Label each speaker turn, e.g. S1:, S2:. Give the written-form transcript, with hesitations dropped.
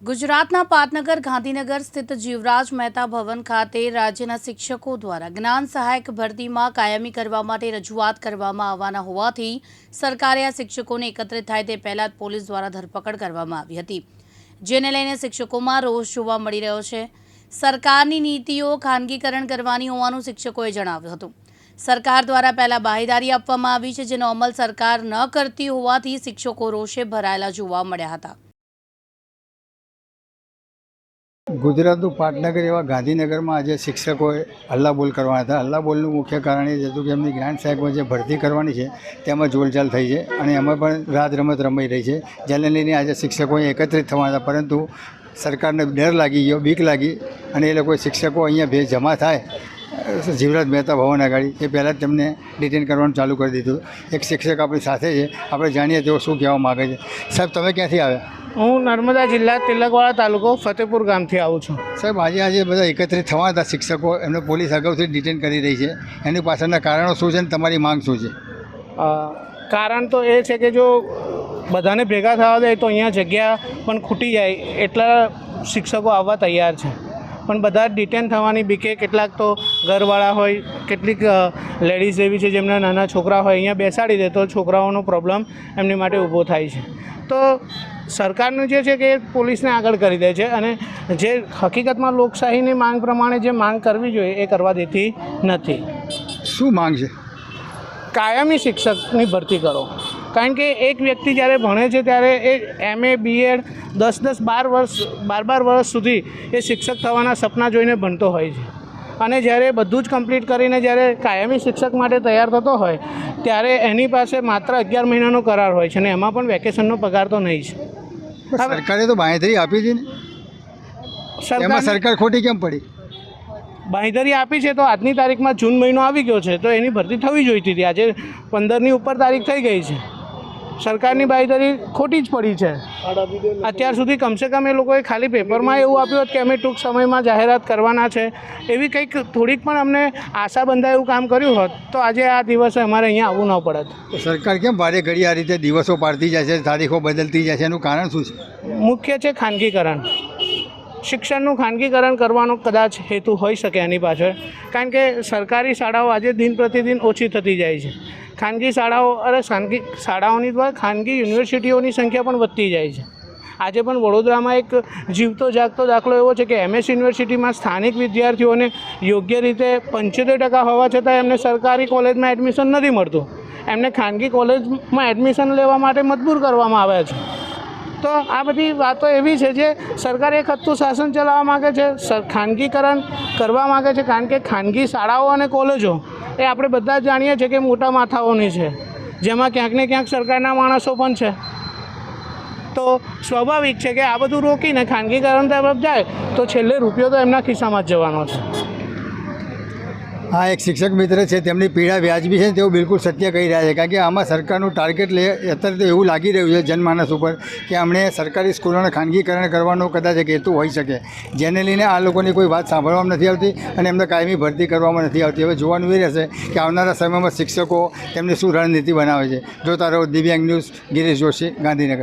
S1: ગુજરાતના પાટનગર ગાંધીનગર સ્થિત જીવરાજ મહેતા ભવન ખાતે રાજ્યના શિક્ષકો દ્વારા જ્ઞાન સહાયક ભરતીમાં કાયમી કરવા માટે રજૂઆત કરવામાં આવવાના હોવાથી સરકારે આ શિક્ષકોને એકત્રિત થાય તે પહેલા જ પોલીસ દ્વારા ધરપકડ કરવામાં આવી હતી, જેને લઈને શિક્ષકોમાં રોષ જોવા મળી રહ્યો છે। સરકારની નીતિઓ ખાનગીકરણ કરવાની હોવાનું શિક્ષકોએ જણાવ્યું હતું। સરકાર દ્વારા પહેલા બાહેંધરી આપવામાં આવી છે, જેનો અમલ સરકાર ન કરતી હોવાથી શિક્ષકો રોષે ભરાયેલા જોવા મળ્યા હતા।
S2: ગુજરાતનું પાટનગર એવા ગાંધીનગરમાં આજે શિક્ષકોએ હલ્લાબોલ કરવાના હતા। હલ્લાબોલનું મુખ્ય કારણ એ હતું કે એમની જ્ઞાન સહાયકમાં જે ભરતી કરવાની છે તેમાં જોલચાલ થઈ છે અને એમાં પણ રાત રમત રમાઈ રહી છે, જેને લઈને આજે શિક્ષકો એકત્રિત થવાના હતા, પરંતુ સરકારને ડર લાગી ગયો, બીક લાગી અને એ લોકો શિક્ષકો અહીંયા જમા થાય જીવરાજ મહેતા ભવન આગળ એ પહેલાં જ તેમને ડિટેન કરવાનું ચાલુ કરી દીધું। એક શિક્ષક આપણી સાથે છે, આપણે જાણીએ તેઓ શું કહેવા માગે છે। સાહેબ, તમે ક્યાંથી આવ્યા?
S3: હું નર્મદા જિલ્લા તિલકવાડા તાલુકો ફતેપુર ગામથી આવું છું।
S2: સાહેબ, આજે બધા એકત્રિત થવાના હતા શિક્ષકો, એમને પોલીસ અગાઉથી ડિટેન કરી રહી છે, એની પાછળના કારણો શું છે અને તમારી માંગ શું છે?
S3: કારણ તો એ છે કે જો બધાને ભેગા થવા દે તો અહીંયા જગ્યા પણ ખૂટી જાય એટલા શિક્ષકો આવવા તૈયાર છે, પણ બધા ડિટેન થવાની બીકે કેટલાક તો ઘરવાળા હોય, કેટલીક લેડીઝ એવી છે જેમના નાના છોકરા હોય, અહીંયા બેસાડી દે તો છોકરાઓનો પ્રોબ્લેમ એમની માટે ઊભો થાય છે। તો સરકારનું જે છે કે પોલીસને આગળ કરી દે છે અને જે હકીકતમાં લોકશાહીની માંગ પ્રમાણે જે માંગ કરવી જોઈએ એ કરવા દેતી નથી।
S2: શું માંગ છે?
S3: કાયમી શિક્ષકની ભરતી કરો, કારણ કે એક વ્યક્તિ જ્યારે ભણે છે ત્યારે એ MA BEd 10-12 વર્ષ સુધી એ શિક્ષક થવાના સપના જોઈને ભણતો હોય છે અને જ્યારે બધું જ કમ્પ્લીટ કરીને જ્યારે કાયમી શિક્ષક માટે તૈયાર થતો હોય ત્યારે એની પાસે માત્ર 11 મહિનાનો કરાર હોય છે અને એમાં પણ વેકેશનનો પગાર તો નહીં છે।
S2: સરકારે તો બાંહેધરી આપી હતી ને, એમાં સરકાર ખોટી કેમ પડી?
S3: બાંહેધરી આપી છે તો આજની તારીખમાં જૂન મહિનો આવી ગયો છે તો એની ભરતી થવી જોઈતી હતી, આજે 15ની ઉપર તારીખ થઈ ગઈ છે, સરકારની બાંહેધરી ખોટી જ પડી છે। અત્યાર સુધી કમસે કમ એ લોકોએ ખાલી પેપરમાં એવું આપ્યું હતું કે અમે ટૂંક સમયમાં જાહેરાત કરવાના છે, એવી કંઈક થોડીક પણ અમને આશા બંધાય એવું કામ કર્યું હોત તો આજે આ દિવસે અમારે અહીંયા આવવું ન પડત।
S2: સરકાર કેમ વારે ઘડી આ રીતે દિવસો પાડતી જાય છે, તારીખો બદલતી જાય છે, એનું કારણ શું છે?
S3: મુખ્ય છે ખાનગીકરણ। શિક્ષણનું ખાનગીકરણ કરવાનો કદાચ હેતુ હોઈ શકે એની પાછળ, કારણ કે સરકારી શાળાઓ આજે દિન પ્રતિદિન ઓછી થતી જાય છે, ખાનગી શાળાઓની દ્વારા ખાનગી યુનિવર્સિટીઓની સંખ્યા પણ વધતી જાય છે। આજે પણ વડોદરામાં એક જીવતો જાગતો દાખલો એવો છે કે MS યુનિવર્સિટીમાં સ્થાનિક વિદ્યાર્થીઓને યોગ્ય રીતે 75% હોવા છતાં એમને સરકારી કોલેજમાં એડમિશન નથી મળતું, એમને ખાનગી કોલેજમાં એડમિશન લેવા માટે મજબૂર કરવામાં આવ્યા છે। તો આ બધી વાતો એવી છે જે સરકાર એક હત્તું શાસન ચલાવવા માગે છે, ખાનગીકરણ કરવા માગે છે, કારણ કે ખાનગી શાળાઓ અને કોલેજો એ આપણે બધા જ જાણીએ છીએ કે મોટા માથાઓની છે, જેમાં ક્યાંક ને ક્યાંક સરકારના માણસો પણ છે। તો સ્વાભાવિક છે કે આ બધું રોકીને ખાનગીકરણ તરફ જાય તો છેલ્લે રૂપિયો તો એમના ખિસ્સામાં જ જવાનો છે।
S2: હા, એક શિક્ષક મિત્ર છે, તેમની પીડા વ્યાજબી છે, તેઓ બિલકુલ સત્ય કહી રહ્યા છે, કારણ કે આમાં સરકારનું ટાર્ગેટ અત્યારે તો એવું લાગી રહ્યું છે જનમાનસ ઉપર કે અમને સરકારી સ્કૂલોને ખાનગીકરણ કરવાનો કદાચ એક હેતુ હોઈ શકે, જેને લઈને આ લોકોની કોઈ વાત સાંભળવામાં નથી આવતી અને એમને કાયમી ભરતી કરવામાં નથી આવતી। હવે જોવાનું એ રહેશે કે આવનારા સમયમાં શિક્ષકો તેમની શું રણનીતિ બનાવે છે। જોતા રહો દિવ્યાંગ ન્યૂઝ, ગિરીશ જોશી, ગાંધીનગર।